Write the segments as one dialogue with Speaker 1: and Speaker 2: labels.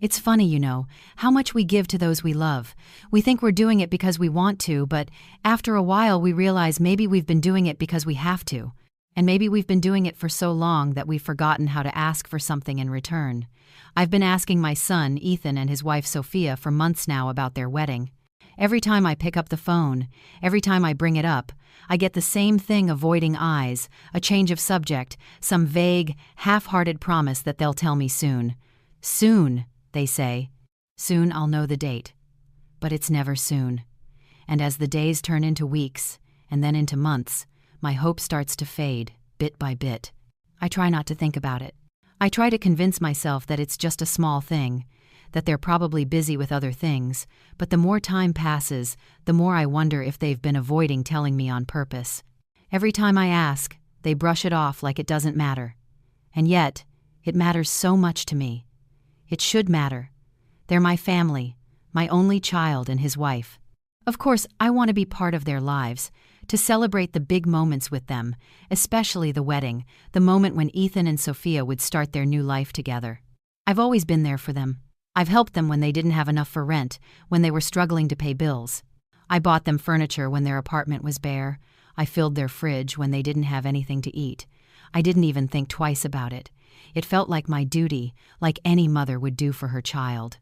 Speaker 1: It's funny, how much we give to those we love. We think we're doing it because we want to, but after a while we realize maybe we've been doing it because we have to. And maybe we've been doing it for so long that we've forgotten how to ask for something in return. I've been asking my son, Ethan, and his wife, Sophia, for months now about their wedding. Every time I pick up the phone, every time I bring it up, I get the same thing: avoiding eyes, a change of subject, some vague, half-hearted promise that they'll tell me soon. Soon, they say. Soon I'll know the date. But it's never soon. And as the days turn into weeks, and then into months, my hope starts to fade, bit by bit. I try not to think about it. I try to convince myself that it's just a small thing, that they're probably busy with other things, but the more time passes, the more I wonder if they've been avoiding telling me on purpose. Every time I ask, they brush it off like it doesn't matter. And yet, it matters so much to me. It should matter. They're my family, my only child and his wife. Of course, I want to be part of their lives, to celebrate the big moments with them, especially the wedding, the moment when Ethan and Sophia would start their new life together. I've always been there for them. I've helped them when they didn't have enough for rent, when they were struggling to pay bills. I bought them furniture when their apartment was bare. I filled their fridge when they didn't have anything to eat. I didn't even think twice about it. It felt like my duty, like any mother would do for her child.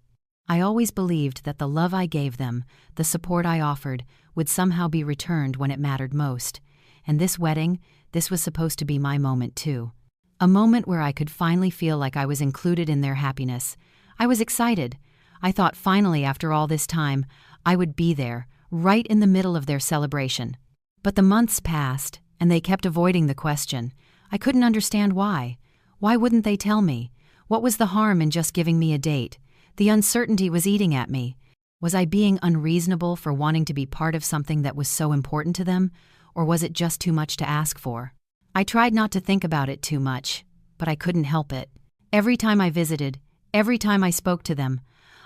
Speaker 1: I always believed that the love I gave them, the support I offered, would somehow be returned when it mattered most. And this wedding, this was supposed to be my moment too. A moment where I could finally feel like I was included in their happiness. I was excited. I thought finally, after all this time, I would be there, right in the middle of their celebration. But the months passed, and they kept avoiding the question. I couldn't understand why. Why wouldn't they tell me? What was the harm in just giving me a date? The uncertainty was eating at me. Was I being unreasonable for wanting to be part of something that was so important to them, or was it just too much to ask for? I tried not to think about it too much, but I couldn't help it. Every time I visited, every time I spoke to them,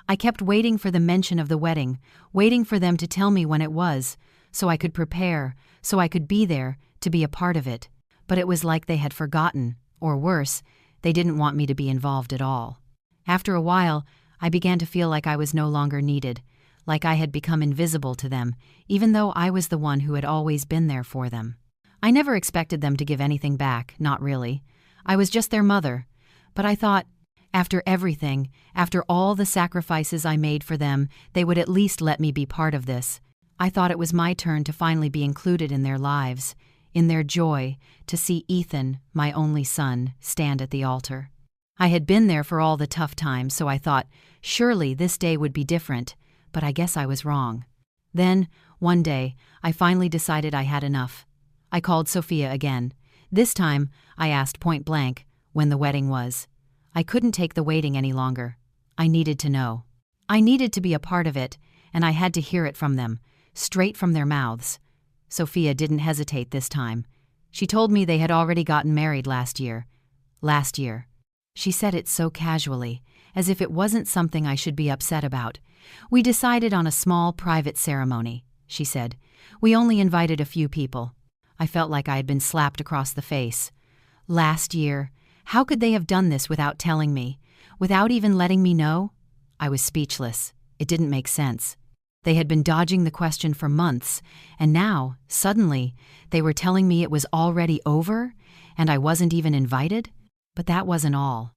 Speaker 1: I kept waiting for the mention of the wedding, waiting for them to tell me when it was, so I could prepare, so I could be there, to be a part of it. But it was like they had forgotten, or worse, they didn't want me to be involved at all. After a while, I began to feel like I was no longer needed, like I had become invisible to them, even though I was the one who had always been there for them. I never expected them to give anything back, not really. I was just their mother. But I thought, after everything, after all the sacrifices I made for them, they would at least let me be part of this. I thought it was my turn to finally be included in their lives, in their joy, to see Ethan, my only son, stand at the altar. I had been there for all the tough times, so I thought, surely this day would be different, but I guess I was wrong. Then, one day, I finally decided I had enough. I called Sophia again. This time, I asked point blank when the wedding was. I couldn't take the waiting any longer. I needed to know. I needed to be a part of it, and I had to hear it from them, straight from their mouths. Sophia didn't hesitate this time. She told me they had already gotten married last year. Last year. She said it so casually, as if it wasn't something I should be upset about. We decided on a small private ceremony, she said. We only invited a few people. I felt like I had been slapped across the face. Last year? How could they have done this without telling me? Without even letting me know? I was speechless. It didn't make sense. They had been dodging the question for months, and now, suddenly, they were telling me it was already over, and I wasn't even invited? But that wasn't all.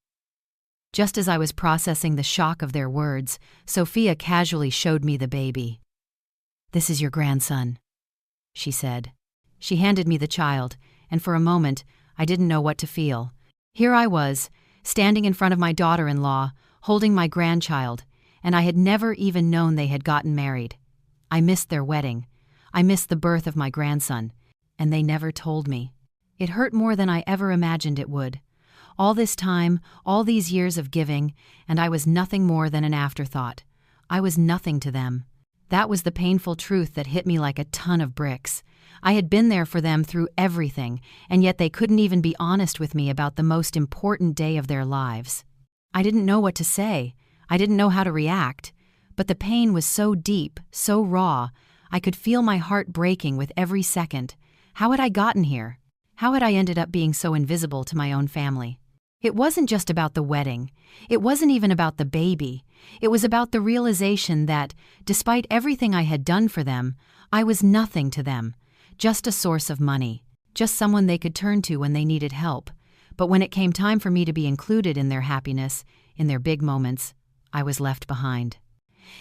Speaker 1: Just as I was processing the shock of their words, Sophia casually showed me the baby. "This is your grandson," she said. She handed me the child, and for a moment, I didn't know what to feel. Here I was, standing in front of my daughter-in-law, holding my grandchild, and I had never even known they had gotten married. I missed their wedding. I missed the birth of my grandson, and they never told me. It hurt more than I ever imagined it would. All this time, all these years of giving, and I was nothing more than an afterthought. I was nothing to them. That was the painful truth that hit me like a ton of bricks. I had been there for them through everything, and yet they couldn't even be honest with me about the most important day of their lives. I didn't know what to say. I didn't know how to react. But the pain was so deep, so raw, I could feel my heart breaking with every second. How had I gotten here? How had I ended up being so invisible to my own family? It wasn't just about the wedding. It wasn't even about the baby. It was about the realization that, despite everything I had done for them, I was nothing to them. Just a source of money. Just someone they could turn to when they needed help. But when it came time for me to be included in their happiness, in their big moments, I was left behind.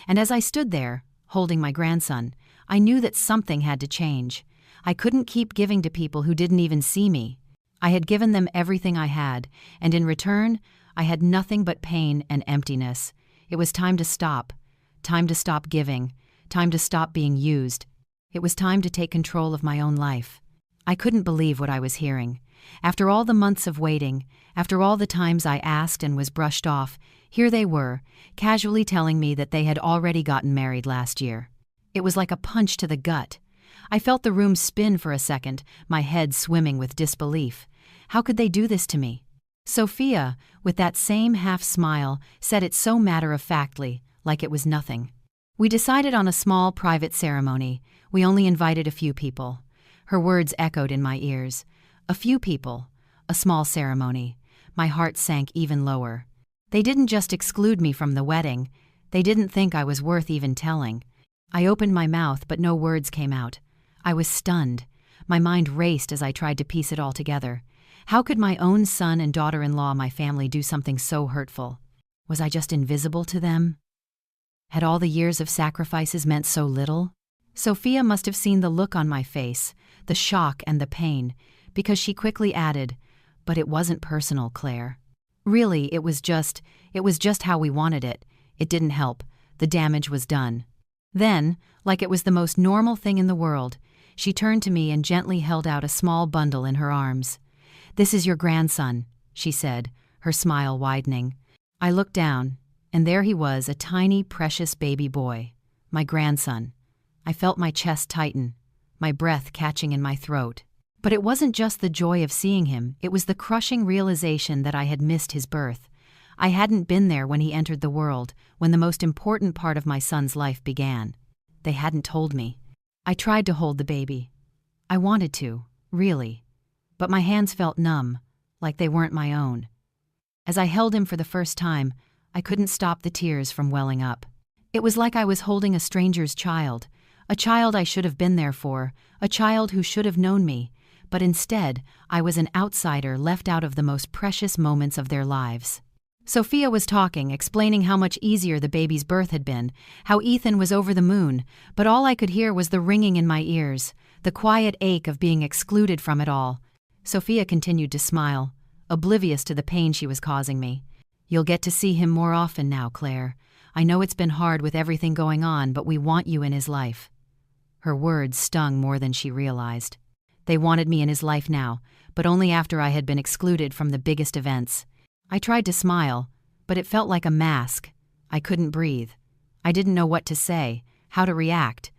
Speaker 1: And as I stood there, holding my grandson, I knew that something had to change. I couldn't keep giving to people who didn't even see me. I had given them everything I had, and in return, I had nothing but pain and emptiness. It was time to stop. Time to stop giving. Time to stop being used. It was time to take control of my own life. I couldn't believe what I was hearing. After all the months of waiting, after all the times I asked and was brushed off, here they were, casually telling me that they had already gotten married last year. It was like a punch to the gut. I felt the room spin for a second, my head swimming with disbelief. How could they do this to me? Sophia, with that same half-smile, said it so matter-of-factly, like it was nothing. We decided on a small private ceremony. We only invited a few people. Her words echoed in my ears. A few people. A small ceremony. My heart sank even lower. They didn't just exclude me from the wedding. They didn't think I was worth even telling. I opened my mouth, but no words came out. I was stunned. My mind raced as I tried to piece it all together. How could my own son and daughter-in-law, my family, do something so hurtful? Was I just invisible to them? Had all the years of sacrifices meant so little? Sophia must have seen the look on my face, the shock and the pain, because she quickly added, "But it wasn't personal, Claire. Really, it was just how we wanted it. It didn't help. The damage was done." Then, like it was the most normal thing in the world, she turned to me and gently held out a small bundle in her arms. "This is your grandson," she said, her smile widening. I looked down, and there he was, a tiny, precious baby boy. My grandson. I felt my chest tighten, my breath catching in my throat. But it wasn't just the joy of seeing him, it was the crushing realization that I had missed his birth. I hadn't been there when he entered the world, when the most important part of my son's life began. They hadn't told me. I tried to hold the baby. I wanted to, really. But my hands felt numb, like they weren't my own. As I held him for the first time, I couldn't stop the tears from welling up. It was like I was holding a stranger's child, a child I should have been there for, a child who should have known me, but instead, I was an outsider left out of the most precious moments of their lives. Sophia was talking, explaining how much easier the baby's birth had been, how Ethan was over the moon, but all I could hear was the ringing in my ears, the quiet ache of being excluded from it all. Sophia continued to smile, oblivious to the pain she was causing me. "You'll get to see him more often now, Claire. I know it's been hard with everything going on, but we want you in his life." Her words stung more than she realized. They wanted me in his life now, but only after I had been excluded from the biggest events. I tried to smile, but it felt like a mask. I couldn't breathe. I didn't know what to say, how to react.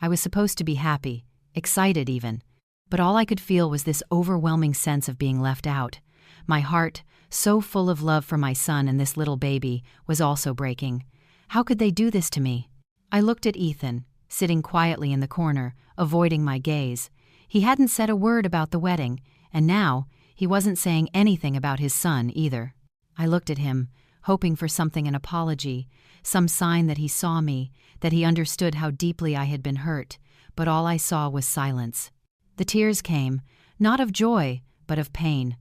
Speaker 1: I was supposed to be happy, excited even, but all I could feel was this overwhelming sense of being left out. My heart, so full of love for my son and this little baby, was also breaking. How could they do this to me? I looked at Ethan, sitting quietly in the corner, avoiding my gaze. He hadn't said a word about the wedding, and now he wasn't saying anything about his son either. I looked at him, hoping for something, an apology, some sign that he saw me, that he understood how deeply I had been hurt, but all I saw was silence. The tears came, not of joy, but of pain.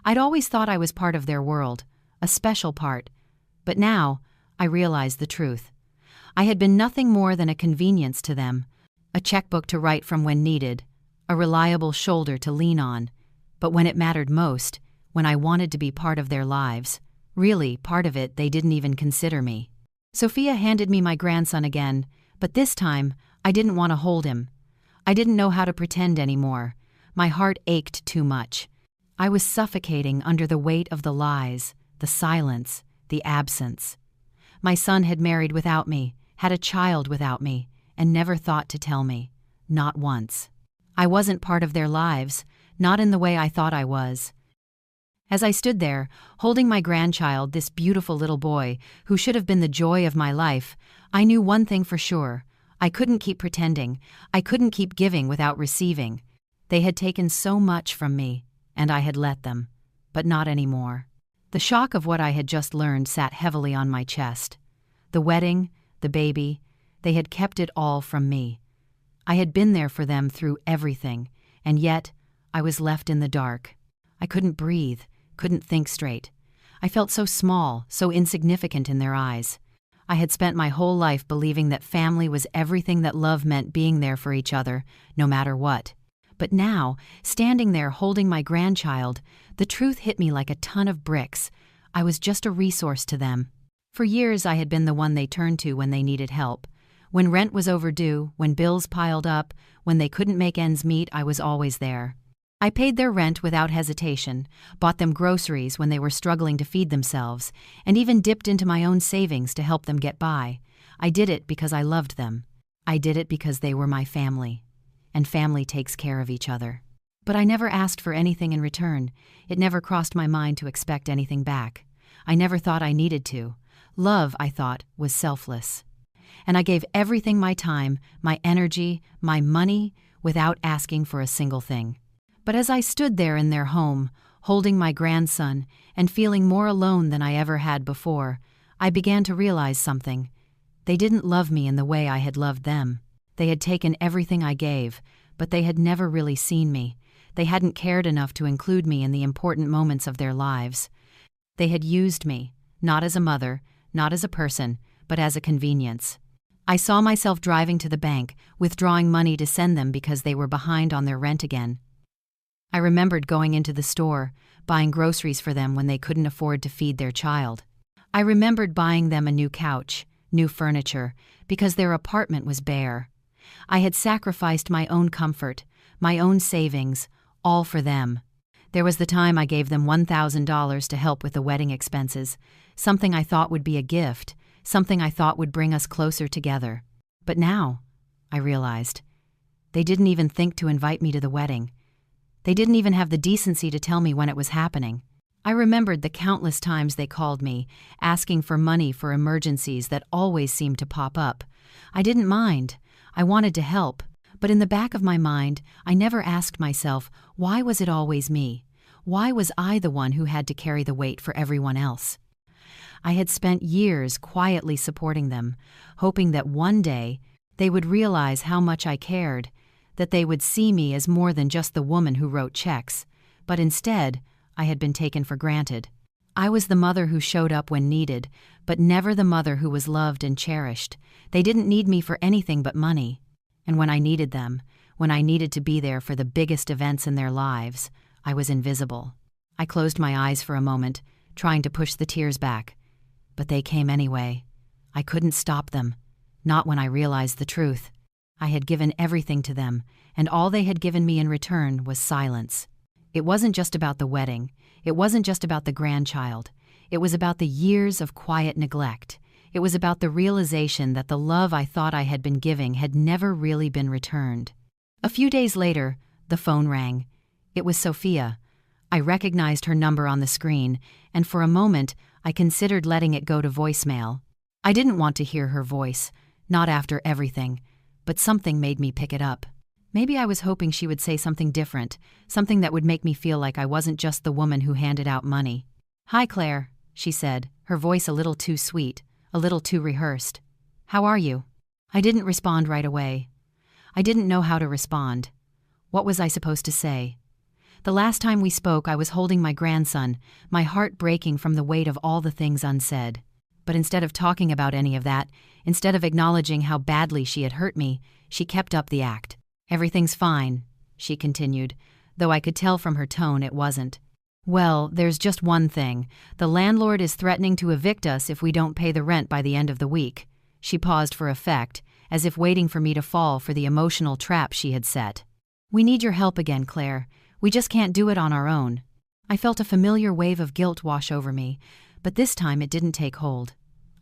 Speaker 1: I'd always thought I was part of their world, a special part, but now I realized the truth. I had been nothing more than a convenience to them, a checkbook to write from when needed, a reliable shoulder to lean on. But when it mattered most, when I wanted to be part of their lives, really part of it, they didn't even consider me. Sophia handed me my grandson again, but this time I didn't want to hold him. I didn't know how to pretend anymore. My heart ached too much. I was suffocating under the weight of the lies, the silence, the absence. My son had married without me, had a child without me, and never thought to tell me. Not once. I wasn't part of their lives, not in the way I thought I was. As I stood there, holding my grandchild, this beautiful little boy, who should have been the joy of my life, I knew one thing for sure. I couldn't keep pretending. I couldn't keep giving without receiving. They had taken so much from me, and I had let them. But not anymore. The shock of what I had just learned sat heavily on my chest. The wedding, the baby, they had kept it all from me. I had been there for them through everything, and yet I was left in the dark. I couldn't breathe, couldn't think straight. I felt so small, so insignificant in their eyes. I had spent my whole life believing that family was everything that love meant, being there for each other, no matter what. But now, standing there holding my grandchild, the truth hit me like a ton of bricks. I was just a resource to them. For years I had been the one they turned to when they needed help. When rent was overdue, when bills piled up, when they couldn't make ends meet, I was always there. I paid their rent without hesitation, bought them groceries when they were struggling to feed themselves, and even dipped into my own savings to help them get by. I did it because I loved them. I did it because they were my family. And family takes care of each other. But I never asked for anything in return. It never crossed my mind to expect anything back. I never thought I needed to. Love, I thought, was selfless. And I gave everything, my time, my energy, my money, without asking for a single thing. But as I stood there in their home, holding my grandson, and feeling more alone than I ever had before, I began to realize something. They didn't love me in the way I had loved them. They had taken everything I gave, but they had never really seen me. They hadn't cared enough to include me in the important moments of their lives. They had used me, not as a mother, not as a person, but as a convenience. I saw myself driving to the bank, withdrawing money to send them because they were behind on their rent again. I remembered going into the store, buying groceries for them when they couldn't afford to feed their child. I remembered buying them a new couch, new furniture, because their apartment was bare. I had sacrificed my own comfort, my own savings, all for them. There was the time I gave them $1,000 to help with the wedding expenses, something I thought would be a gift, something I thought would bring us closer together. But now, I realized, they didn't even think to invite me to the wedding. They didn't even have the decency to tell me when it was happening. I remembered the countless times they called me, asking for money for emergencies that always seemed to pop up. I didn't mind. I wanted to help. But in the back of my mind, I never asked myself, why was it always me? Why was I the one who had to carry the weight for everyone else? I had spent years quietly supporting them, hoping that one day they would realize how much I cared, that they would see me as more than just the woman who wrote checks. But instead, I had been taken for granted. I was the mother who showed up when needed, but never the mother who was loved and cherished. They didn't need me for anything but money. And when I needed them, when I needed to be there for the biggest events in their lives, I was invisible. I closed my eyes for a moment, trying to push the tears back. But they came anyway. I couldn't stop them, not when I realized the truth. I had given everything to them, and all they had given me in return was silence. It wasn't just about the wedding. It wasn't just about the grandchild. It was about the years of quiet neglect. It was about the realization that the love I thought I had been giving had never really been returned. A few days later, the phone rang. It was Sophia. I recognized her number on the screen, and for a moment, I considered letting it go to voicemail. I didn't want to hear her voice, not after everything, but something made me pick it up. Maybe I was hoping she would say something different, something that would make me feel like I wasn't just the woman who handed out money. "Hi, Claire," she said, her voice a little too sweet, a little too rehearsed. "How are you?" I didn't respond right away. I didn't know how to respond. What was I supposed to say? The last time we spoke, I was holding my grandson, my heart breaking from the weight of all the things unsaid. But instead of talking about any of that, instead of acknowledging how badly she had hurt me, she kept up the act. "Everything's fine," she continued, though I could tell from her tone it wasn't. "Well, there's just one thing. The landlord is threatening to evict us if we don't pay the rent by the end of the week." She paused for effect, as if waiting for me to fall for the emotional trap she had set. "We need your help again, Claire. We just can't do it on our own." I felt a familiar wave of guilt wash over me, but this time it didn't take hold.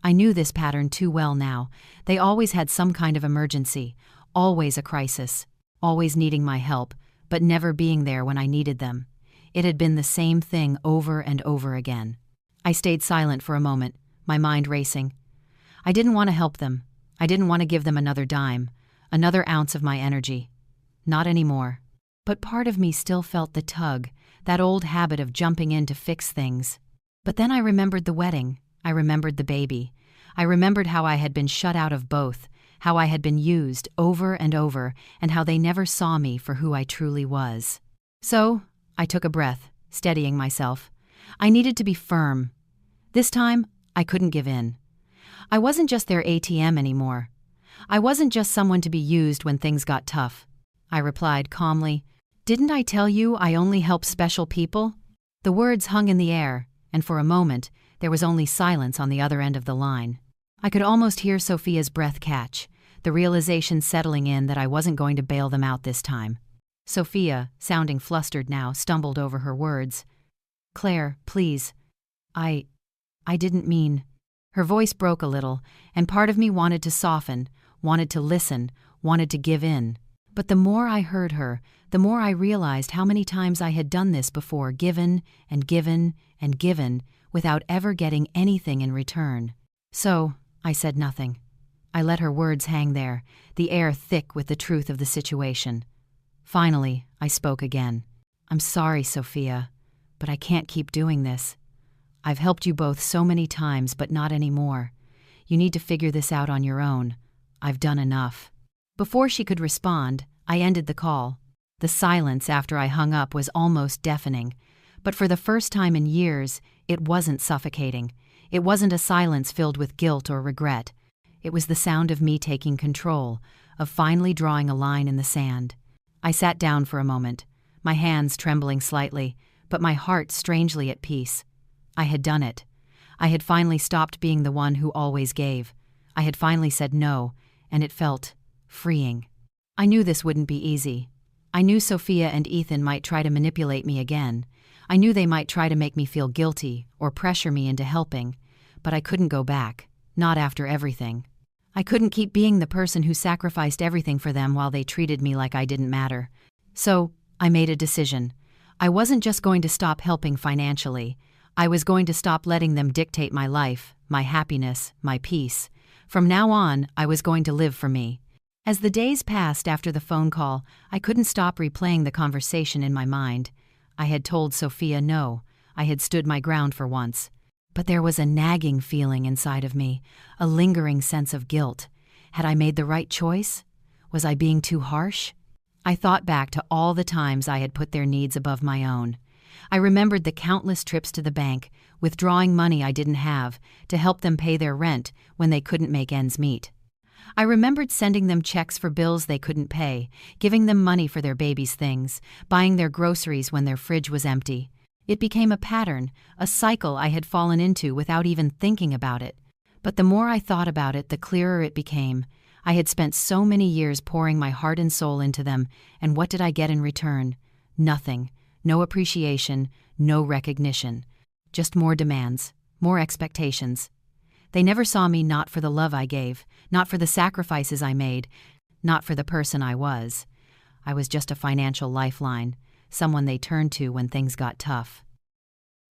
Speaker 1: I knew this pattern too well now. They always had some kind of emergency, always a crisis, always needing my help, but never being there when I needed them. It had been the same thing over and over again. I stayed silent for a moment, my mind racing. I didn't want to help them. I didn't want to give them another dime, another ounce of my energy. Not anymore. But part of me still felt the tug, that old habit of jumping in to fix things. But then I remembered the wedding. I remembered the baby. I remembered how I had been shut out of both, how I had been used over and over, and how they never saw me for who I truly was. So, I took a breath, steadying myself. I needed to be firm. This time, I couldn't give in. I wasn't just their ATM anymore. I wasn't just someone to be used when things got tough. I replied calmly, "Didn't I tell you I only help special people?" The words hung in the air, and for a moment, there was only silence on the other end of the line. I could almost hear Sophia's breath catch, the realization settling in that I wasn't going to bail them out this time. Sophia, sounding flustered now, stumbled over her words. "Claire, please. I didn't mean..." Her voice broke a little, and part of me wanted to soften, wanted to listen, wanted to give in. But the more I heard her, the more I realized how many times I had done this before, given and given and given, without ever getting anything in return. So, I said nothing. I let her words hang there, the air thick with the truth of the situation. Finally, I spoke again. "I'm sorry, Sophia, but I can't keep doing this. I've helped you both so many times, but not anymore. You need to figure this out on your own. I've done enough." Before she could respond, I ended the call. The silence after I hung up was almost deafening, but for the first time in years, it wasn't suffocating. It wasn't a silence filled with guilt or regret. It was the sound of me taking control, of finally drawing a line in the sand. I sat down for a moment, my hands trembling slightly, but my heart strangely at peace. I had done it. I had finally stopped being the one who always gave. I had finally said no, and it felt freeing. I knew this wouldn't be easy. I knew Sophia and Ethan might try to manipulate me again. I knew they might try to make me feel guilty or pressure me into helping, but I couldn't go back, not after everything. I couldn't keep being the person who sacrificed everything for them while they treated me like I didn't matter. So, I made a decision. I wasn't just going to stop helping financially. I was going to stop letting them dictate my life, my happiness, my peace. From now on, I was going to live for me. As the days passed after the phone call, I couldn't stop replaying the conversation in my mind. I had told Sophia no. I had stood my ground for once. But there was a nagging feeling inside of me, a lingering sense of guilt. Had I made the right choice? Was I being too harsh? I thought back to all the times I had put their needs above my own. I remembered the countless trips to the bank, withdrawing money I didn't have, to help them pay their rent when they couldn't make ends meet. I remembered sending them checks for bills they couldn't pay, giving them money for their babies' things, buying their groceries when their fridge was empty. It became a pattern, a cycle I had fallen into without even thinking about it. But the more I thought about it, the clearer it became. I had spent so many years pouring my heart and soul into them, and what did I get in return? Nothing. No appreciation, no recognition. Just more demands, more expectations. They never saw me not for the love I gave, not for the sacrifices I made, not for the person I was. I was just a financial lifeline, someone they turned to when things got tough.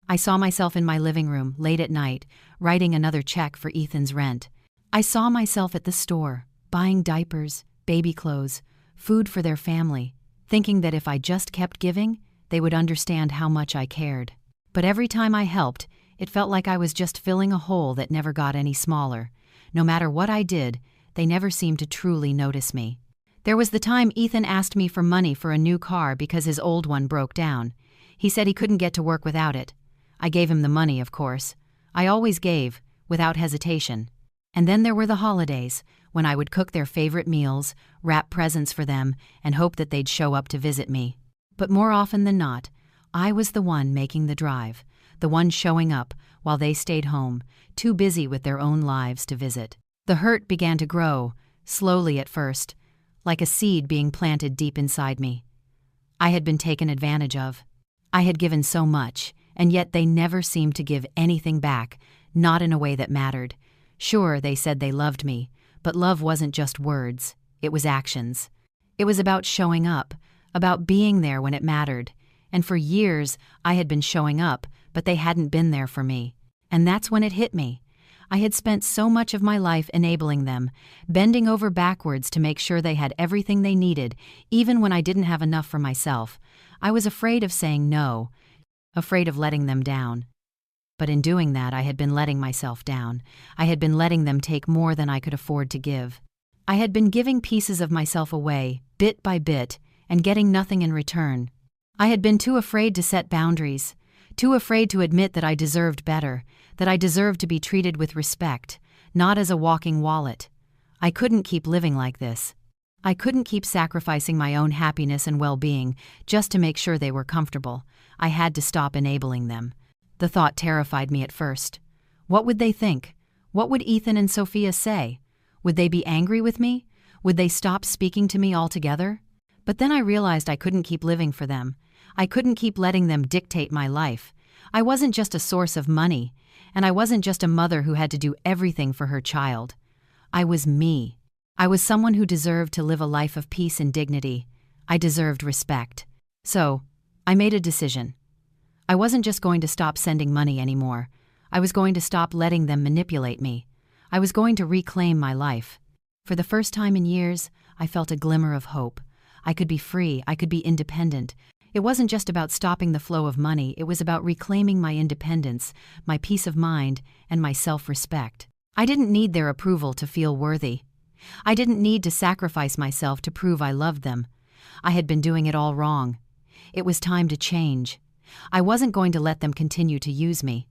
Speaker 1: I saw myself in my living room, late at night, writing another check for Ethan's rent. I saw myself at the store, buying diapers, baby clothes, food for their family, thinking that if I just kept giving, they would understand how much I cared. But every time I helped, it felt like I was just filling a hole that never got any smaller. No matter what I did, they never seemed to truly notice me. There was the time Ethan asked me for money for a new car because his old one broke down. He said he couldn't get to work without it. I gave him the money, of course. I always gave, without hesitation. And then there were the holidays, when I would cook their favorite meals, wrap presents for them, and hope that they'd show up to visit me. But more often than not, I was the one making the drive, the one showing up while they stayed home, too busy with their own lives to visit. The hurt began to grow, slowly at first, like a seed being planted deep inside me. I had been taken advantage of. I had given so much, and yet they never seemed to give anything back, not in a way that mattered. Sure, they said they loved me, but love wasn't just words, it was actions. It was about showing up, about being there when it mattered. And for years, I had been showing up, but they hadn't been there for me. And that's when it hit me. I had spent so much of my life enabling them, bending over backwards to make sure they had everything they needed, even when I didn't have enough for myself. I was afraid of saying no, afraid of letting them down. But in doing that, I had been letting myself down. I had been letting them take more than I could afford to give. I had been giving pieces of myself away, bit by bit, and getting nothing in return. I had been too afraid to set boundaries, too afraid to admit that I deserved better, that I deserved to be treated with respect, not as a walking wallet. I couldn't keep living like this. I couldn't keep sacrificing my own happiness and well-being just to make sure they were comfortable. I had to stop enabling them. The thought terrified me at first. What would they think? What would Ethan and Sophia say? Would they be angry with me? Would they stop speaking to me altogether? But then I realized I couldn't keep living for them. I couldn't keep letting them dictate my life. I wasn't just a source of money, and I wasn't just a mother who had to do everything for her child. I was me. I was someone who deserved to live a life of peace and dignity. I deserved respect. So, I made a decision. I wasn't just going to stop sending money anymore. I was going to stop letting them manipulate me. I was going to reclaim my life. For the first time in years, I felt a glimmer of hope. I could be free, I could be independent. It wasn't just about stopping the flow of money, it was about reclaiming my independence, my peace of mind, and my self-respect. I didn't need their approval to feel worthy. I didn't need to sacrifice myself to prove I loved them. I had been doing it all wrong. It was time to change. I wasn't going to let them continue to use me.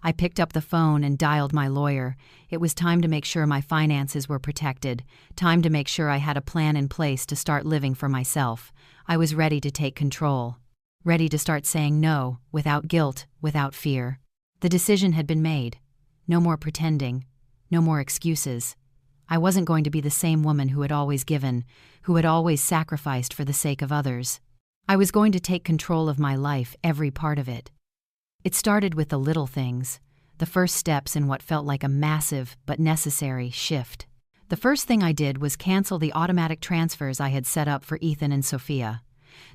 Speaker 1: I picked up the phone and dialed my lawyer. It was time to make sure my finances were protected, time to make sure I had a plan in place to start living for myself. I was ready to take control, ready to start saying no, without guilt, without fear. The decision had been made. No more pretending, no more excuses. I wasn't going to be the same woman who had always given, who had always sacrificed for the sake of others. I was going to take control of my life, every part of it. It started with the little things, the first steps in what felt like a massive but necessary shift. The first thing I did was cancel the automatic transfers I had set up for Ethan and Sophia.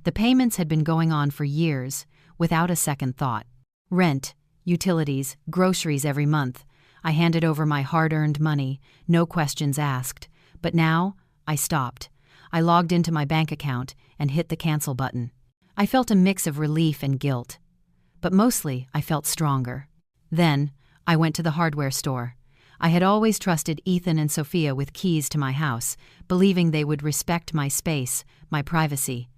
Speaker 1: The payments had been going on for years, without a second thought. Rent, utilities, groceries every month. I handed over my hard-earned money, no questions asked. But now, I stopped. I logged into my bank account and hit the cancel button. I felt a mix of relief and guilt. But mostly, I felt stronger. Then, I went to the hardware store. I had always trusted Ethan and Sophia with keys to my house, believing they would respect my space, my privacy.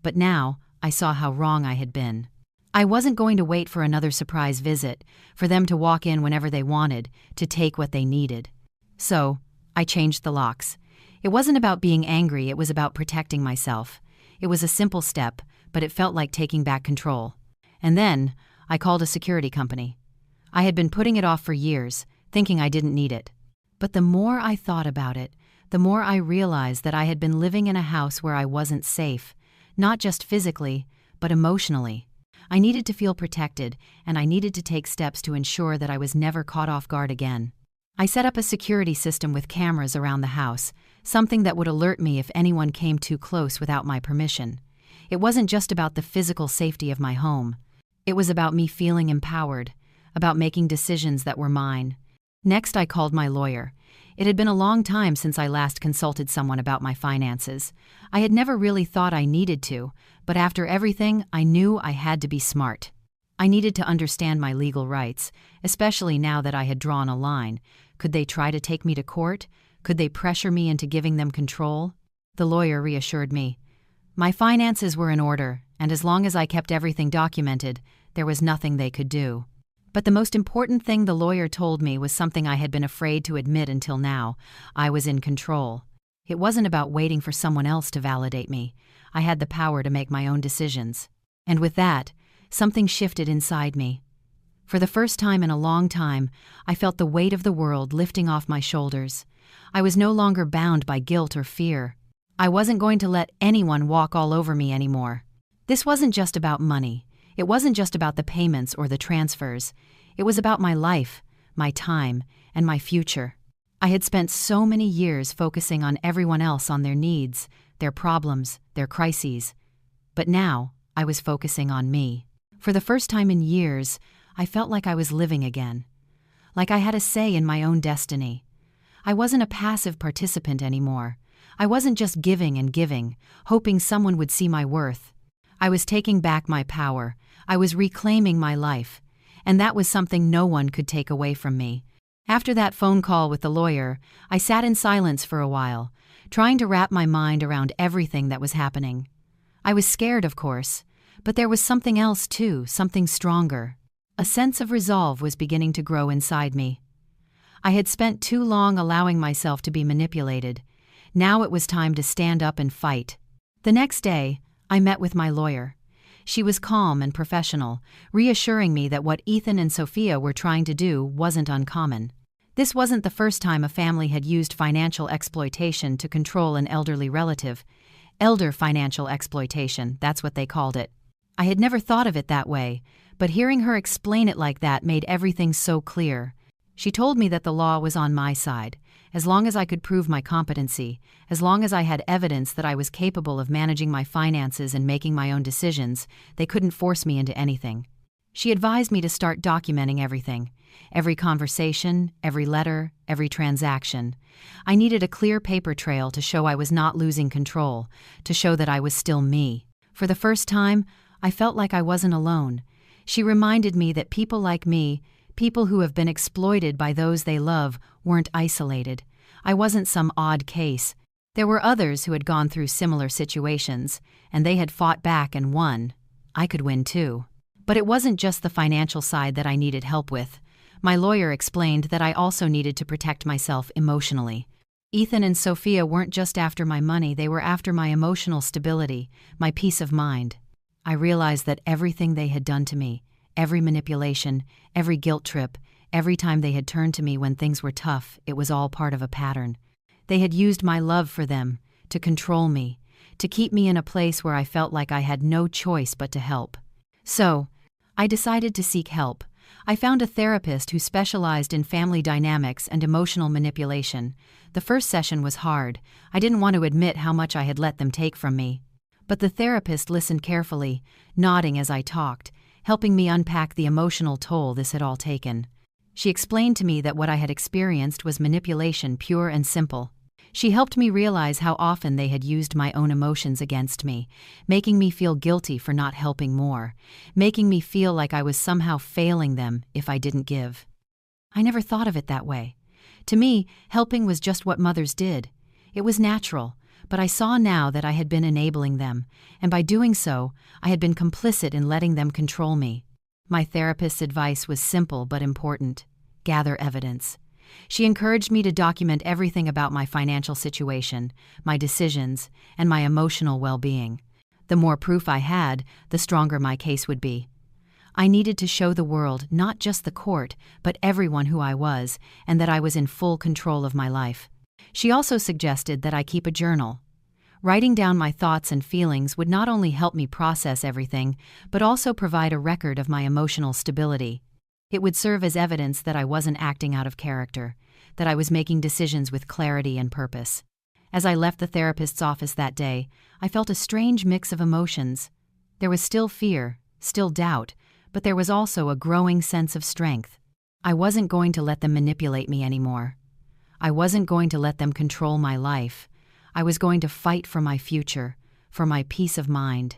Speaker 1: But now, I saw how wrong I had been. I wasn't going to wait for another surprise visit, for them to walk in whenever they wanted, to take what they needed. So, I changed the locks. It wasn't about being angry, it was about protecting myself. It was a simple step, but it felt like taking back control. And then, I called a security company. I had been putting it off for years, thinking I didn't need it. But the more I thought about it, the more I realized that I had been living in a house where I wasn't safe, not just physically, but emotionally. I needed to feel protected, and I needed to take steps to ensure that I was never caught off guard again. I set up a security system with cameras around the house, something that would alert me if anyone came too close without my permission. It wasn't just about the physical safety of my home. It was about me feeling empowered, about making decisions that were mine. Next, I called my lawyer. It had been a long time since I last consulted someone about my finances. I had never really thought I needed to, but after everything, I knew I had to be smart. I needed to understand my legal rights, especially now that I had drawn a line. Could they try to take me to court? Could they pressure me into giving them control? The lawyer reassured me. My finances were in order, and as long as I kept everything documented, there was nothing they could do. But the most important thing the lawyer told me was something I had been afraid to admit until now. I was in control. It wasn't about waiting for someone else to validate me. I had the power to make my own decisions. And with that, something shifted inside me. For the first time in a long time, I felt the weight of the world lifting off my shoulders. I was no longer bound by guilt or fear. I wasn't going to let anyone walk all over me anymore. This wasn't just about money. It wasn't just about the payments or the transfers. It was about my life, my time, and my future. I had spent so many years focusing on everyone else, on their needs, their problems, their crises. But now, I was focusing on me. For the first time in years, I felt like I was living again. Like I had a say in my own destiny. I wasn't a passive participant anymore. I wasn't just giving and giving, hoping someone would see my worth. I was taking back my power. I was reclaiming my life. And that was something no one could take away from me. After that phone call with the lawyer, I sat in silence for a while, trying to wrap my mind around everything that was happening. I was scared, of course, but there was something else too, something stronger. A sense of resolve was beginning to grow inside me. I had spent too long allowing myself to be manipulated. Now it was time to stand up and fight. The next day, I met with my lawyer. She was calm and professional, reassuring me that what Ethan and Sophia were trying to do wasn't uncommon. This wasn't the first time a family had used financial exploitation to control an elderly relative. Elder financial exploitation, that's what they called it. I had never thought of it that way, but hearing her explain it like that made everything so clear. She told me that the law was on my side, as long as I could prove my competency, as long as I had evidence that I was capable of managing my finances and making my own decisions. They couldn't force me into anything. She advised me to start documenting everything. Every conversation, every letter, every transaction. I needed a clear paper trail to show I was not losing control, to show that I was still me. For the first time, I felt like I wasn't alone. She reminded me that people like me, people who have been exploited by those they love, weren't isolated. I wasn't some odd case. There were others who had gone through similar situations, and they had fought back and won. I could win too. But it wasn't just the financial side that I needed help with. My lawyer explained that I also needed to protect myself emotionally. Ethan and Sophia weren't just after my money, they were after my emotional stability, my peace of mind. I realized that everything they had done to me, every manipulation, every guilt trip, every time they had turned to me when things were tough, it was all part of a pattern. They had used my love for them to control me, to keep me in a place where I felt like I had no choice but to help. So, I decided to seek help. I found a therapist who specialized in family dynamics and emotional manipulation. The first session was hard. I didn't want to admit how much I had let them take from me. But the therapist listened carefully, nodding as I talked, helping me unpack the emotional toll this had all taken. She explained to me that what I had experienced was manipulation, pure and simple. She helped me realize how often they had used my own emotions against me, making me feel guilty for not helping more, making me feel like I was somehow failing them if I didn't give. I never thought of it that way. To me, helping was just what mothers did. It was natural, but I saw now that I had been enabling them, and by doing so, I had been complicit in letting them control me. My therapist's advice was simple but important: gather evidence. She encouraged me to document everything about my financial situation, my decisions, and my emotional well-being. The more proof I had, the stronger my case would be. I needed to show the world, not just the court, but everyone who I was, and that I was in full control of my life. She also suggested that I keep a journal. Writing down my thoughts and feelings would not only help me process everything, but also provide a record of my emotional stability. It would serve as evidence that I wasn't acting out of character, that I was making decisions with clarity and purpose. As I left the therapist's office that day, I felt a strange mix of emotions. There was still fear, still doubt, but there was also a growing sense of strength. I wasn't going to let them manipulate me anymore. I wasn't going to let them control my life. I was going to fight for my future, for my peace of mind.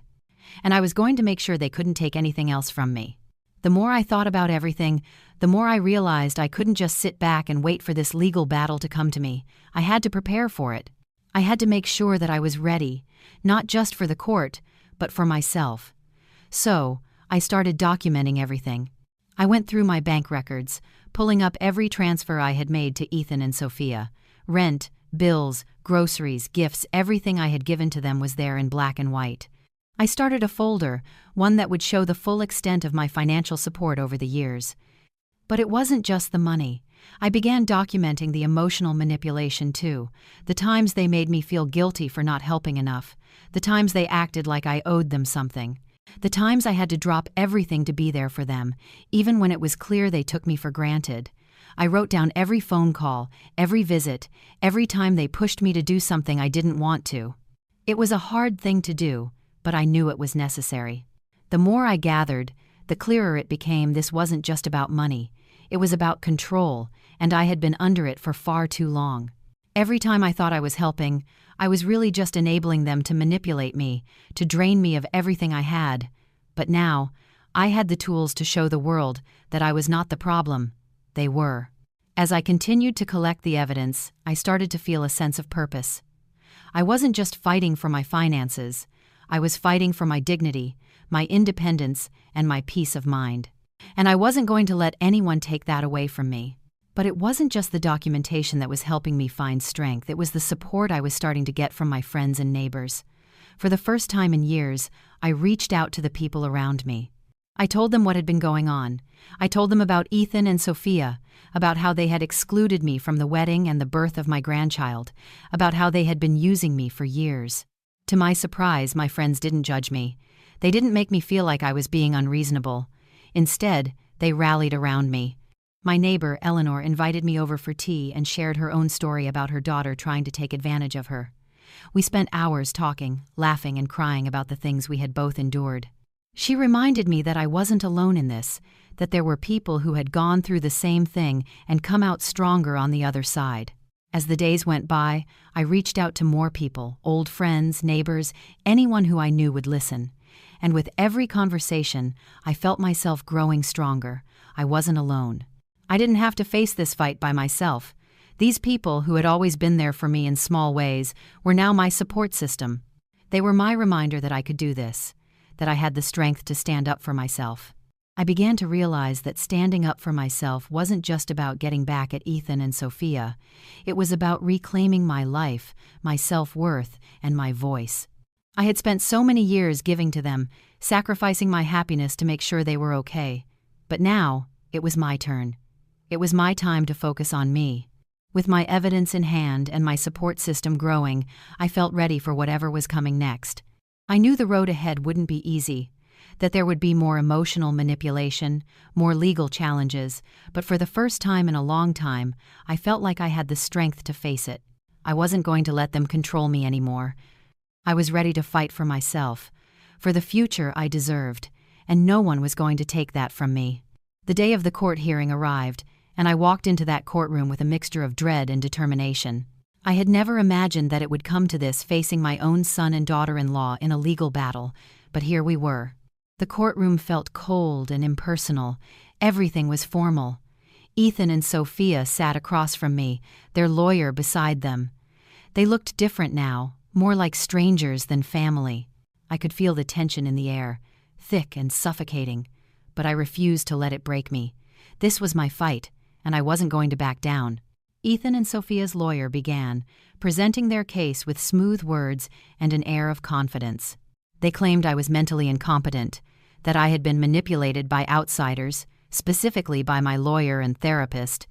Speaker 1: And I was going to make sure they couldn't take anything else from me. The more I thought about everything, the more I realized I couldn't just sit back and wait for this legal battle to come to me. I had to prepare for it. I had to make sure that I was ready, not just for the court, but for myself. So, I started documenting everything. I went through my bank records, pulling up every transfer I had made to Ethan and Sophia. Rent, bills, groceries, gifts, everything I had given to them was there in black and white. I started a folder, one that would show the full extent of my financial support over the years. But it wasn't just the money. I began documenting the emotional manipulation too, the times they made me feel guilty for not helping enough, the times they acted like I owed them something, the times I had to drop everything to be there for them, even when it was clear they took me for granted. I wrote down every phone call, every visit, every time they pushed me to do something I didn't want to. It was a hard thing to do, but I knew it was necessary. The more I gathered, the clearer it became this wasn't just about money. It was about control, and I had been under it for far too long. Every time I thought I was helping, I was really just enabling them to manipulate me, to drain me of everything I had. But now, I had the tools to show the world that I was not the problem. They were. As I continued to collect the evidence, I started to feel a sense of purpose. I wasn't just fighting for my finances. I was fighting for my dignity, my independence, and my peace of mind. And I wasn't going to let anyone take that away from me. But it wasn't just the documentation that was helping me find strength, it was the support I was starting to get from my friends and neighbors. For the first time in years, I reached out to the people around me. I told them what had been going on. I told them about Ethan and Sophia, about how they had excluded me from the wedding and the birth of my grandchild, about how they had been using me for years. To my surprise, my friends didn't judge me. They didn't make me feel like I was being unreasonable. Instead, they rallied around me. My neighbor, Eleanor, invited me over for tea and shared her own story about her daughter trying to take advantage of her. We spent hours talking, laughing, and crying about the things we had both endured. She reminded me that I wasn't alone in this, that there were people who had gone through the same thing and come out stronger on the other side. As the days went by, I reached out to more people, old friends, neighbors, anyone who I knew would listen. And with every conversation, I felt myself growing stronger. I wasn't alone. I didn't have to face this fight by myself. These people, who had always been there for me in small ways, were now my support system. They were my reminder that I could do this, that I had the strength to stand up for myself. I began to realize that standing up for myself wasn't just about getting back at Ethan and Sophia. It was about reclaiming my life, my self-worth, and my voice. I had spent so many years giving to them, sacrificing my happiness to make sure they were okay. But now, it was my turn. It was my time to focus on me. With my evidence in hand and my support system growing, I felt ready for whatever was coming next. I knew the road ahead wouldn't be easy, that there would be more emotional manipulation, more legal challenges, but for the first time in a long time, I felt like I had the strength to face it. I wasn't going to let them control me anymore. I was ready to fight for myself, for the future I deserved, and no one was going to take that from me. The day of the court hearing arrived, and I walked into that courtroom with a mixture of dread and determination. I had never imagined that it would come to this, facing my own son and daughter-in-law in a legal battle, but here we were. The courtroom felt cold and impersonal. Everything was formal. Ethan and Sophia sat across from me, their lawyer beside them. They looked different now, more like strangers than family. I could feel the tension in the air, thick and suffocating, but I refused to let it break me. This was my fight, and I wasn't going to back down. Ethan and Sophia's lawyer began, presenting their case with smooth words and an air of confidence. They claimed I was mentally incompetent, that I had been manipulated by outsiders, specifically by my lawyer and therapist,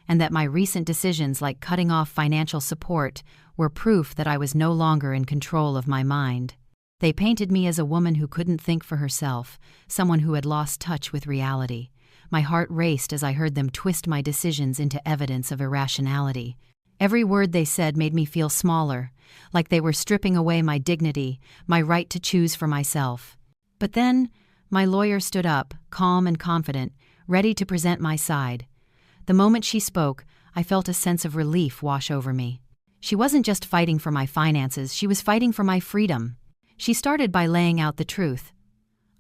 Speaker 1: and that my recent decisions, like cutting off financial support, were proof that I was no longer in control of my mind. They painted me as a woman who couldn't think for herself, someone who had lost touch with reality. My heart raced as I heard them twist my decisions into evidence of irrationality. Every word they said made me feel smaller, like they were stripping away my dignity, my right to choose for myself. But then, my lawyer stood up, calm and confident, ready to present my side. The moment she spoke, I felt a sense of relief wash over me. She wasn't just fighting for my finances, she was fighting for my freedom. She started by laying out the truth.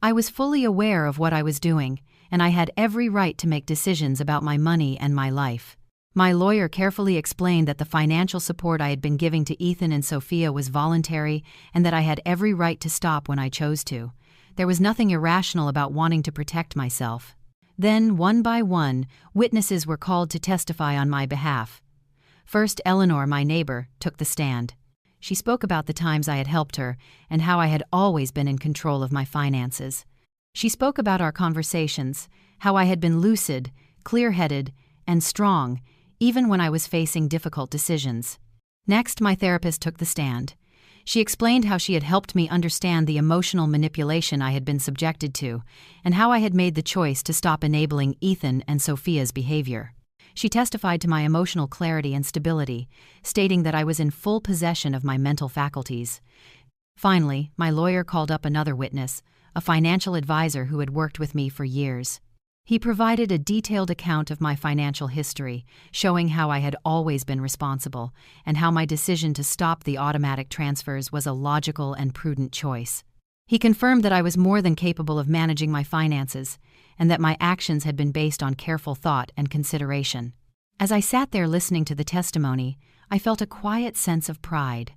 Speaker 1: I was fully aware of what I was doing, and I had every right to make decisions about my money and my life. My lawyer carefully explained that the financial support I had been giving to Ethan and Sophia was voluntary and that I had every right to stop when I chose to. There was nothing irrational about wanting to protect myself. Then, one by one, witnesses were called to testify on my behalf. First, Eleanor, my neighbor, took the stand. She spoke about the times I had helped her and how I had always been in control of my finances. She spoke about our conversations, how I had been lucid, clear-headed, and strong, even when I was facing difficult decisions. Next, my therapist took the stand. She explained how she had helped me understand the emotional manipulation I had been subjected to, and how I had made the choice to stop enabling Ethan and Sophia's behavior. She testified to my emotional clarity and stability, stating that I was in full possession of my mental faculties. Finally, my lawyer called up another witness, a financial advisor who had worked with me for years. He provided a detailed account of my financial history, showing how I had always been responsible, and how my decision to stop the automatic transfers was a logical and prudent choice. He confirmed that I was more than capable of managing my finances, and that my actions had been based on careful thought and consideration. As I sat there listening to the testimony, I felt a quiet sense of pride.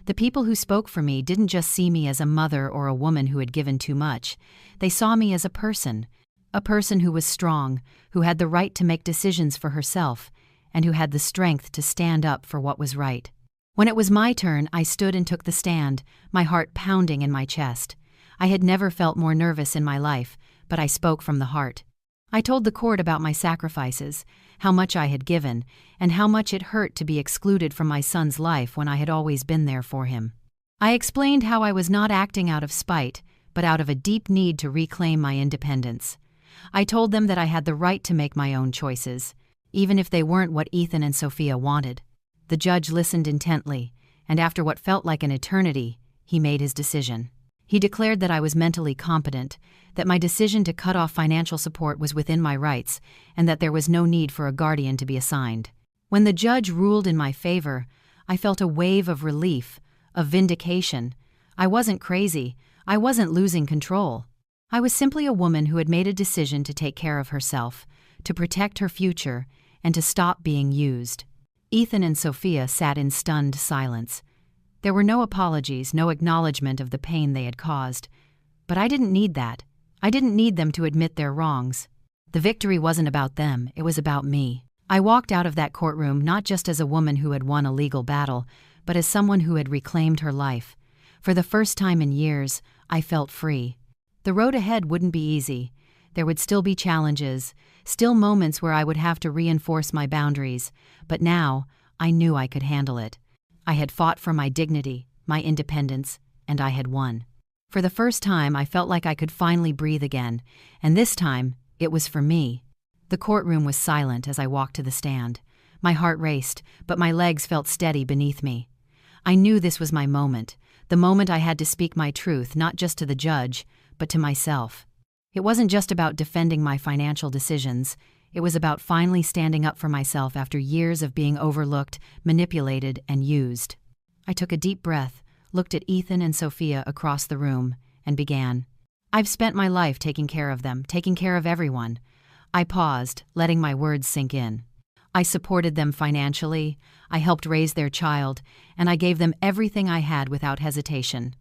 Speaker 1: The people who spoke for me didn't just see me as a mother or a woman who had given too much. They saw me as a person who was strong, who had the right to make decisions for herself, and who had the strength to stand up for what was right. When it was my turn, I stood and took the stand, my heart pounding in my chest. I had never felt more nervous in my life, but I spoke from the heart. I told the court about my sacrifices, how much I had given, and how much it hurt to be excluded from my son's life when I had always been there for him. I explained how I was not acting out of spite, but out of a deep need to reclaim my independence. I told them that I had the right to make my own choices, even if they weren't what Ethan and Sophia wanted. The judge listened intently, and after what felt like an eternity, he made his decision. He declared that I was mentally competent, that my decision to cut off financial support was within my rights, and that there was no need for a guardian to be assigned. When the judge ruled in my favor, I felt a wave of relief, of vindication. I wasn't crazy. I wasn't losing control. I was simply a woman who had made a decision to take care of herself, to protect her future, and to stop being used. Ethan and Sophia sat in stunned silence. There were no apologies, no acknowledgement of the pain they had caused. But I didn't need that. I didn't need them to admit their wrongs. The victory wasn't about them, it was about me. I walked out of that courtroom not just as a woman who had won a legal battle, but as someone who had reclaimed her life. For the first time in years, I felt free. The road ahead wouldn't be easy. There would still be challenges, still moments where I would have to reinforce my boundaries, but now I knew I could handle it. I had fought for my dignity, my independence, and I had won. For the first time, I felt like I could finally breathe again, and this time, it was for me. The courtroom was silent as I walked to the stand. My heart raced, but my legs felt steady beneath me. I knew this was my moment, the moment I had to speak my truth, not just to the judge, but to myself. It wasn't just about defending my financial decisions. It was about finally standing up for myself after years of being overlooked, manipulated, and used. I took a deep breath, looked at Ethan and Sophia across the room, and began. I've spent my life taking care of them, taking care of everyone. I paused, letting my words sink in. I supported them financially, I helped raise their child, and I gave them everything I had without hesitation.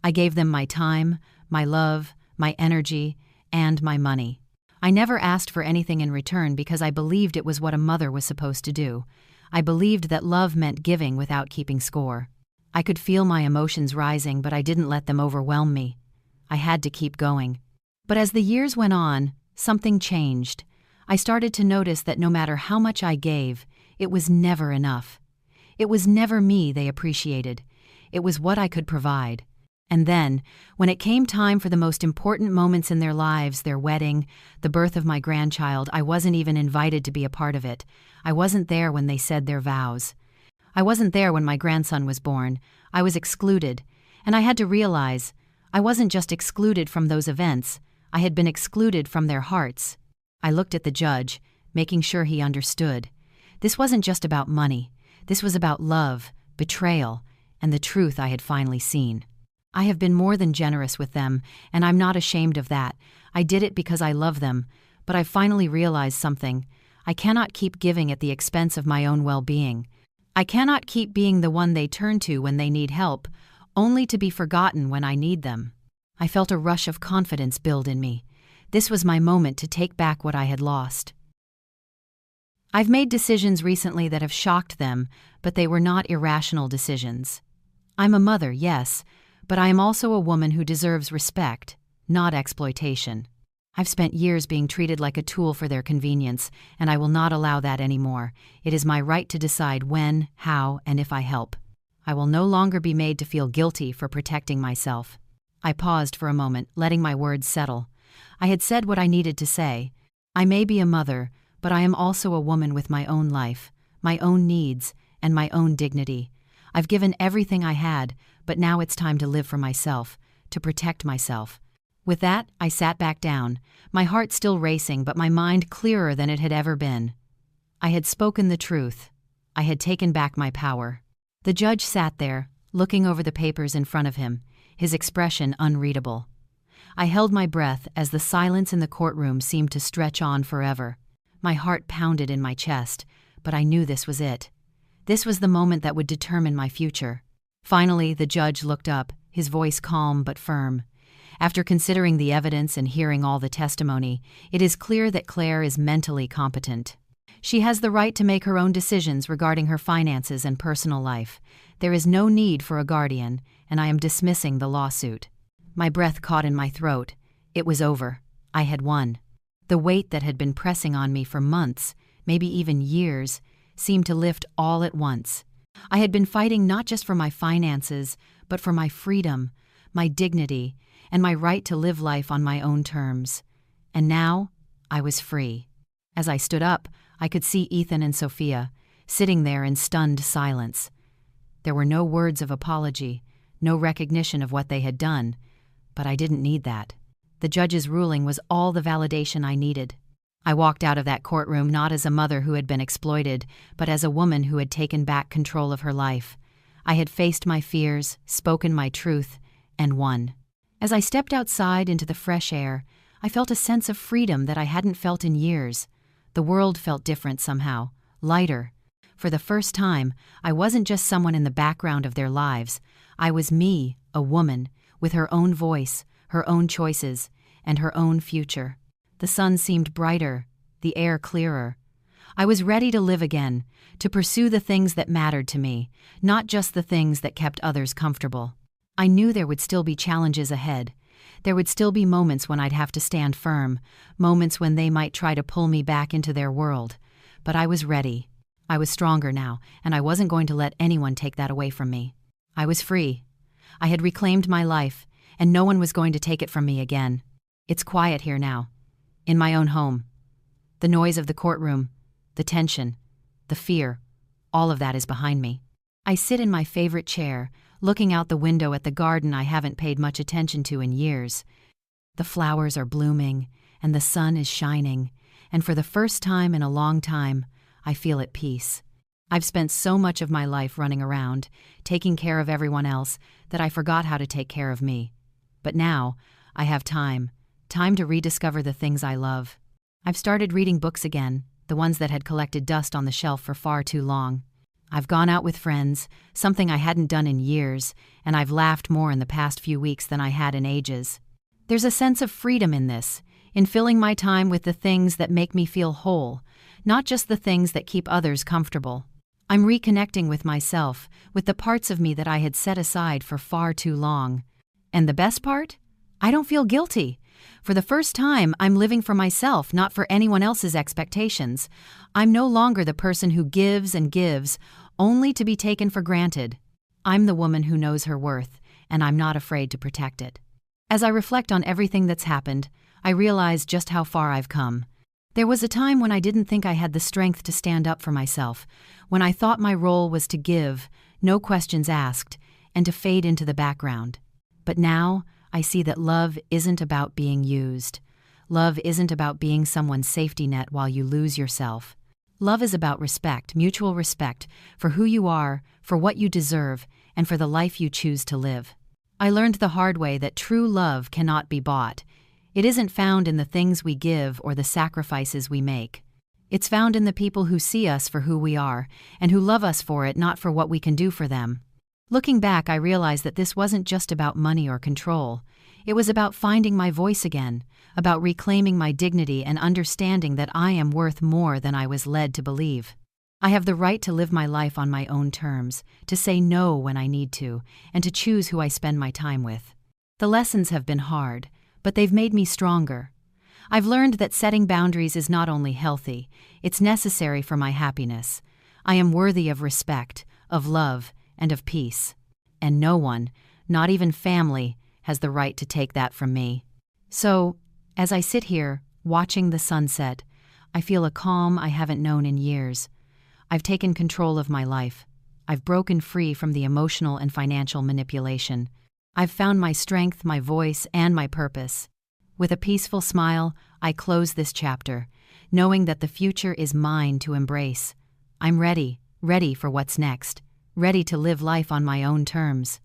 Speaker 1: I gave them my time, my love, my energy, and my money. I never asked for anything in return because I believed it was what a mother was supposed to do. I believed that love meant giving without keeping score. I could feel my emotions rising, but I didn't let them overwhelm me. I had to keep going. But as the years went on, something changed. I started to notice that no matter how much I gave, it was never enough. It was never me they appreciated. It was what I could provide. And then, when it came time for the most important moments in their lives, their wedding, the birth of my grandchild, I wasn't even invited to be a part of it. I wasn't there when they said their vows. I wasn't there when my grandson was born. I was excluded, and I had to realize I wasn't just excluded from those events, I had been excluded from their hearts. I looked at the judge, making sure he understood. This wasn't just about money. This was about love, betrayal, and the truth I had finally seen. I have been more than generous with them, and I'm not ashamed of that. I did it because I love them, but I finally realized something. I cannot keep giving at the expense of my own well-being. I cannot keep being the one they turn to when they need help, only to be forgotten when I need them. I felt a rush of confidence build in me. This was my moment to take back what I had lost. I've made decisions recently that have shocked them, but they were not irrational decisions. I'm a mother, yes, but I am also a woman who deserves respect, not exploitation. I've spent years being treated like a tool for their convenience, and I will not allow that anymore. It is my right to decide when, how, and if I help. I will no longer be made to feel guilty for protecting myself. I paused for a moment, letting my words settle. I had said what I needed to say. I may be a mother, but I am also a woman with my own life, my own needs, and my own dignity. I've given everything I had, but now it's time to live for myself, to protect myself. With that, I sat back down, my heart still racing but my mind clearer than it had ever been. I had spoken the truth. I had taken back my power. The judge sat there, looking over the papers in front of him. his expression unreadable. I held my breath as the silence in the courtroom seemed to stretch on forever. My heart pounded in my chest, but I knew this was it. This was the moment that would determine my future. Finally, the judge looked up, his voice calm but firm. After considering the evidence and hearing all the testimony, it is clear that Claire is mentally competent. She has the right to make her own decisions regarding her finances and personal life. There is no need for a guardian, and I am dismissing the lawsuit. My breath caught in my throat. It was over. I had won. The weight that had been pressing on me for months, maybe even years, seemed to lift all at once. I had been fighting not just for my finances, but for my freedom, my dignity, and my right to live life on my own terms. And now, I was free. As I stood up, I could see Ethan and Sophia, sitting there in stunned silence. There were no words of apology, no recognition of what they had done, but I didn't need that. The judge's ruling was all the validation I needed. I walked out of that courtroom not as a mother who had been exploited, but as a woman who had taken back control of her life. I had faced my fears, spoken my truth, and won. As I stepped outside into the fresh air, I felt a sense of freedom that I hadn't felt in years. The world felt different somehow, lighter. For the first time, I wasn't just someone in the background of their lives. I was me, a woman, with her own voice, her own choices, and her own future. The sun seemed brighter, the air clearer. I was ready to live again, to pursue the things that mattered to me, not just the things that kept others comfortable. I knew there would still be challenges ahead. There would still be moments when I'd have to stand firm, moments when they might try to pull me back into their world. But I was ready. I was stronger now, and I wasn't going to let anyone take that away from me. I was free. I had reclaimed my life, and no one was going to take it from me again. It's quiet here now, in my own home. The noise of the courtroom, the tension, the fear, all of that is behind me. I sit in my favorite chair, looking out the window at the garden I haven't paid much attention to in years. The flowers are blooming, and the sun is shining, and for the first time in a long time, I feel at peace. I've spent so much of my life running around, taking care of everyone else, that I forgot how to take care of me. But now, I have time to rediscover the things I love. I've started reading books again, the ones that had collected dust on the shelf for far too long. I've gone out with friends, something I hadn't done in years, and I've laughed more in the past few weeks than I had in ages. There's a sense of freedom in this, in filling my time with the things that make me feel whole, not just the things that keep others comfortable. I'm reconnecting with myself, with the parts of me that I had set aside for far too long. And the best part? I don't feel guilty. For the first time, I'm living for myself, not for anyone else's expectations. I'm no longer the person who gives and gives, only to be taken for granted. I'm the woman who knows her worth, and I'm not afraid to protect it. As I reflect on everything that's happened, I realize just how far I've come. There was a time when I didn't think I had the strength to stand up for myself, when I thought my role was to give, no questions asked, and to fade into the background. But now, I see that love isn't about being used. Love isn't about being someone's safety net while you lose yourself. Love is about respect, mutual respect, for who you are, for what you deserve, and for the life you choose to live. I learned the hard way that true love cannot be bought. It isn't found in the things we give or the sacrifices we make. It's found in the people who see us for who we are, and who love us for it, not for what we can do for them. Looking back, I realized that this wasn't just about money or control. It was about finding my voice again, about reclaiming my dignity and understanding that I am worth more than I was led to believe. I have the right to live my life on my own terms, to say no when I need to, and to choose who I spend my time with. The lessons have been hard, but they've made me stronger. I've learned that setting boundaries is not only healthy, it's necessary for my happiness. I am worthy of respect, of love, and of peace. And no one, not even family, has the right to take that from me. So, as I sit here, watching the sunset, I feel a calm I haven't known in years. I've taken control of my life. I've broken free from the emotional and financial manipulation. I've found my strength, my voice, and my purpose. With a peaceful smile, I close this chapter, knowing that the future is mine to embrace. I'm ready for what's next, ready to live life on my own terms.